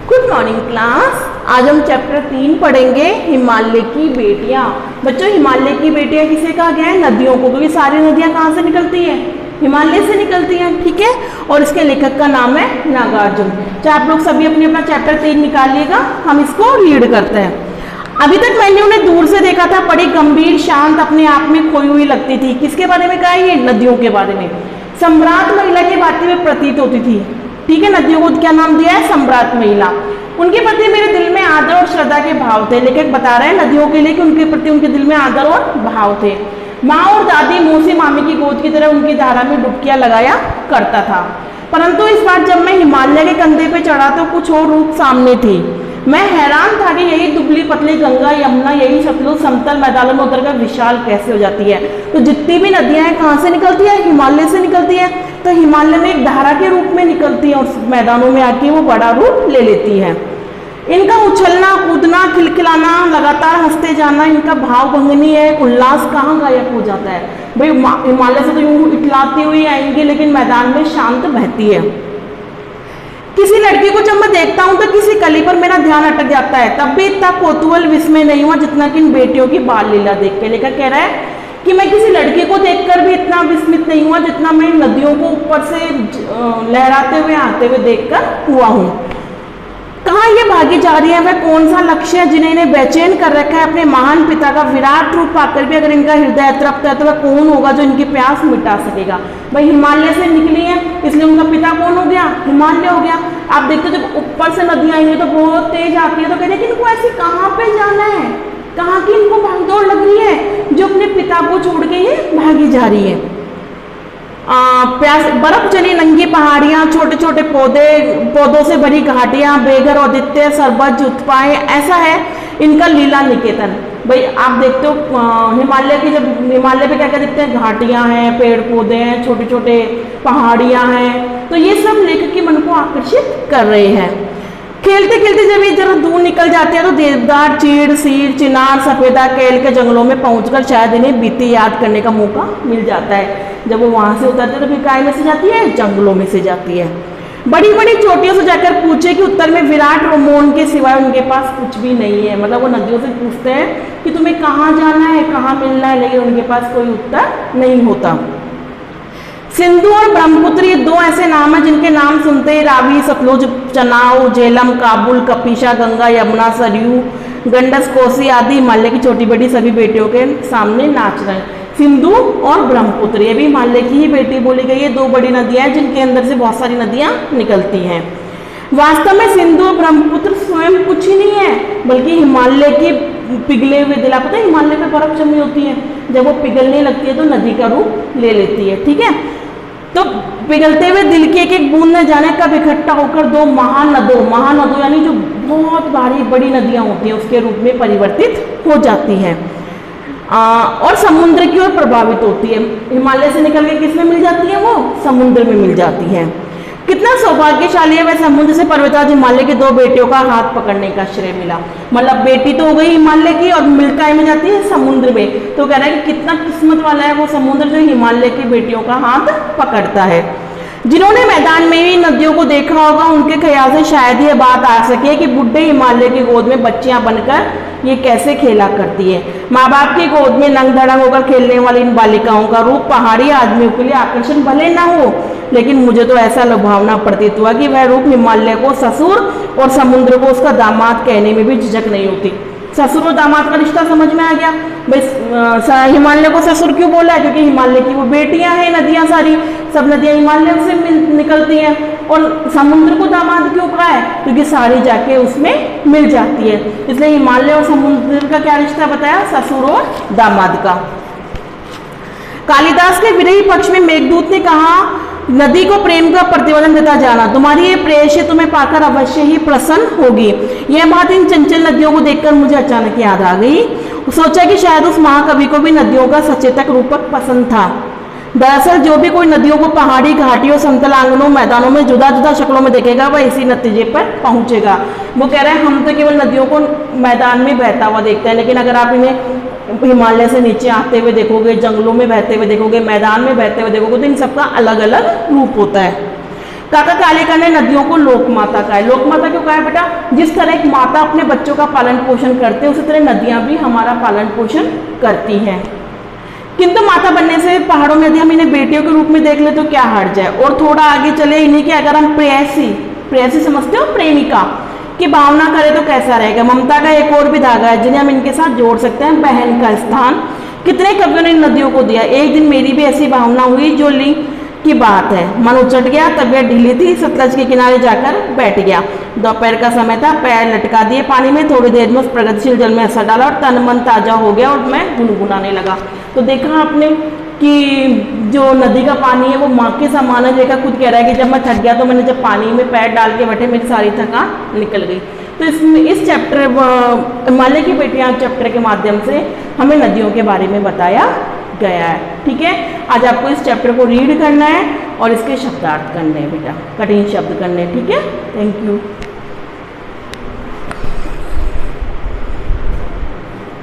Good morning class. आज हम chapter 3 पढ़ेंगे, हिमालय की बेटियां। बच्चों, हिमालय की बेटियां किसे कहा गया है? नदियों को, क्योंकि सारी नदियां कहाँ से निकलती है? हिमालय से निकलती हैं, ठीक है। और इसके लेखक का नाम है नागार्जुन। तो आप लोग सभी अपने अपना चैप्टर 3 निकालिएगा, हम इसको रीड करते हैं। अभी तक मैंने उन्हें दूर से देखा था, बड़ी गंभीर, शांत, अपने आप में खोई हुई लगती थी। किसके बारे में कहा है ये? नदियों के बारे में। सम्राट महिला की बातें में प्रतीत होती थी, ठीक है। नदियों को क्या नाम दिया है? सम्राट महिला। उनके प्रति मेरे दिल में आदर और श्रद्धा के भाव थे। लेखक बता रहे हैं नदियों के लिए कि उनके प्रति उनके दिल में आदर और भाव थे। माँ और दादी मौसी मामी की गोद की तरह उनकी धारा में डुबकियां लगाया करता था। परंतु इस बार जब मैं हिमालय के कंधे पे चढ़ा तो कुछ और रूप सामने थी। मैं हैरान था कि यही दुबली पतली गंगा, यमुना, यही सतलुज समतल मैदानों में उतरकर विशाल कैसे हो जाती है। तो जितनी भी नदियां हैं कहाँ से निकलती है? हिमालय से निकलती है। तो हिमालय में एक धारा के रूप में निकलती है और मैदानों में आके वो बड़ा रूप ले लेती है। इनका उछलना कूदना, खिलखिलाना, लगातार हंसते जाना, इनका भाव भंगनी है। उल्लास कहाँ गायब हो जाता है भाई? हिमालय से तो यूं इटलाती हुई आएंगी, लेकिन मैदान में शांत बहती है। किसी लड़की को जब मैं देखता हूँ तो किसी कली पर मेरा ध्यान अटक जाता है। तब भी इतना कौतूहल विस्मय नहीं हुआ जितना कि इन बेटियों की बाल लीला देख के। लेकर कह रहा है कि मैं किसी लड़की को देखकर भी इतना विस्मित नहीं हुआ जितना मैं इन नदियों को ऊपर से लहराते हुए आते हुए देखकर हुआ हूँ। कहाँ ये भागी जा रही है? वह कौन सा लक्ष्य है जिन्हें इन्हें बेचैन कर रखा है? अपने महान पिता का विराट रूप पाकर भी अगर इनका हृदय तृप्त है तो वह कौन होगा जो इनकी प्यास मिटा सकेगा? भाई हिमालय से निकली है, इसलिए उनका पिता कौन हो गया? हिमालय हो गया। आप देखते हो जब ऊपर से नदियां आएंगी तो बहुत तेज आती है, तो कहते हैं कि इनको ऐसे कहाँ पे जाना है, कहाँ की इनको भागदौड़ लग रही है जो अपने पिता को छोड़ के ये भागी जा रही है। प्यास, बर्फ जली नंगी पहाड़ियाँ, छोटे छोटे पौधों से भरी घाटियाँ, बेघर औदित्य, सरबत जुतपाए, ऐसा है इनका लीला निकेतन। भाई आप देखते हो हिमालय की, जब हिमालय पे क्या क्या दिखते हैं? घाटियाँ हैं, पेड़ पौधे हैं, छोटे छोटे पहाड़ियाँ हैं। तो ये सब लेखक के मन को आकर्षित कर रहे हैं। खेलते खेलते जब ये जरा दूर निकल जाते हैं तो देवदार, चीड़, सीर, चिनार, सफेदा, केल के जंगलों में पहुंचकर शायद इन्हें बीती याद करने का मौका मिल जाता है। जब वो वहां से उतरते तो फिर काय में से जाती है? जंगलों में से जाती है। बड़ी बड़ी चोटियों से जाकर पूछे कि उत्तर में विराट रोमोन के सिवाय उनके पास कुछ भी नहीं है। मतलब वो नदियों से पूछते हैं कि तुम्हें कहाँ जाना है, कहाँ मिलना है, लेकिन उनके पास कोई उत्तर नहीं होता। सिंधु और ब्रह्मपुत्र ये दो ऐसे नाम हैं जिनके नाम सुनते ही रावी, सतलुज, चनाव, झेलम, काबुल, कपिशा, गंगा, यमुना, सरयू, गंडक, कोसी आदि हिमालय की छोटी बेटी सभी बेटियों के सामने नाच रहे हैं। सिंधु और ब्रह्मपुत्र ये भी हिमालय की ही बेटी बोली गई है। दो बड़ी नदियां हैं जिनके अंदर से बहुत सारी नदियां निकलती हैं। वास्तव में सिंधु और ब्रह्मपुत्र स्वयं कुछ ही नहीं है, बल्कि हिमालय के पिघले हुए दिल। पता है हिमालय पे बर्फ जमी होती है, जब वो पिघलने लगती है तो नदी का रूप ले लेती है, ठीक है। तो पिघलते हुए दिल की एक एक बूंद न जाने कब इकट्ठा होकर दो महानदों यानी जो बहुत भारी बड़ी नदियां होती हैं उसके रूप में परिवर्तित हो जाती हैं और समुद्र की ओर प्रभावित होती है। हिमालय से निकल के किस में मिल जाती है? वो समुद्र में मिल जाती है। कितना सौभाग्यशाली है वह समुद्र से पर्वतराज हिमालय की दो बेटियों का हाथ पकड़ने का श्रेय मिला। मतलब बेटी तो हो गई हिमालय की और मिलकर में जाती है समुद्र में। तो कह रहा है कि कितना किस्मत वाला है वो समुद्र जो हिमालय की बेटियों का हाथ पकड़ता है। जिन्होंने मैदान में ही नदियों को देखा होगा उनके ख्याल से शायद ये बात आ सके कि बुढ़े हिमालय की गोद में बच्चियां बनकर ये कैसे खेला करती है। माँ बाप की गोद में नंग धड़ंग होकर खेलने वाली इन बालिकाओं का रूप पहाड़ी आदमियों के लिए आकर्षण भले ना हो, लेकिन मुझे तो ऐसा लुभावना प्रतीत हुआ कि वह रूप हिमालय को ससुर और समुद्र को उसका दामाद कहने में भी झिझक नहीं होती। ससुर और दामाद का रिश्ता समझ में आ गया। भाई हिमालय को ससुर क्यों बोला है? क्योंकि हिमालय की वो बेटियां हैं, नदियां सारी, सब नदियां हिमालय से निकलती हैं। और समुद्र को दामाद क्यों कहा है? क्योंकि सारी जाके उसमें मिल जाती है, इसलिए हिमालय और समुद्र का क्या रिश्ता बताया? ससुर और दामाद का। कालिदास के विरही पक्ष में मेघदूत ने कहा, नदी को प्रेम का प्रतिवदन देता जाना, तुम्हारी ये प्रेयसी तुम्हें पाकर अवश्य ही प्रसन्न होगी। यह बात इन चंचल नदियों को देखकर मुझे अचानक याद आ गई। सोचा कि शायद उस महाकवि को भी नदियों का सचेतक रूपक पसंद था। दरअसल जो भी कोई नदियों को पहाड़ी, घाटियों, समतल आंगनों, मैदानों में जुदा जुदा शक्लों में देखेगा वह इसी नतीजे पर पहुंचेगा। वो कह रहे हैं हम तो केवल नदियों को मैदान में बहता हुआ देखते हैं, लेकिन अगर आप इन्हें हिमालय से नीचे आते हुए देखोगे, जंगलों में बहते हुए देखोगे, मैदान में बहते हुए देखोगे, तो इन सबका अलग अलग रूप होता है। काका काले करने नदियों को लोक माता का है। लोक माता क्यों कहा है बेटा? जिस तरह एक माता अपने बच्चों का पालन पोषण करते हैं उसी तरह नदियां भी हमारा पालन पोषण करती हैं। किंतु माता बनने से पहाड़ों में यदि हम इन्हें बेटियों के रूप में देख ले तो क्या हर्ज है। और थोड़ा आगे चले इन्हीं के अगर हम प्रेयसी समझते हो, प्रेमिका की भावना करें तो कैसा रहेगा। ममता का एक और भी धागा है जिन्हें हम इनके साथ जोड़ सकते हैं, बहन का स्थान। कितने कवियों ने नदियों को दिया। एक दिन मेरी भी ऐसी भावना हुई जो लिंग की बात है। मन उचट गया, तबीयत ढीली थी, सतलज के किनारे जाकर बैठ गया। दोपहर का समय था, पैर लटका दिए पानी में, थोड़ी देर में उस प्रगतिशील जल में असर डाला और तन मन ताजा हो गया और मैं गुनगुनाने लगा। तो देखा आपने कि जो नदी का पानी है वो माँ के समान है। देखा खुद कह रहा है कि जब मैं थक गया तो मैंने जब पानी में पैर डाल के बैठे मेरी सारी थकान निकल गई। तो इसमें इस चैप्टर हिमालय की बेटियां चैप्टर के माध्यम से हमें नदियों के बारे में बताया गया है। ठीक है, आज आपको इस चैप्टर को रीड करना है और इसके शब्दार्थ करने हैं बेटा, कठिन शब्द करने हैं। ठीक है, थैंक यू।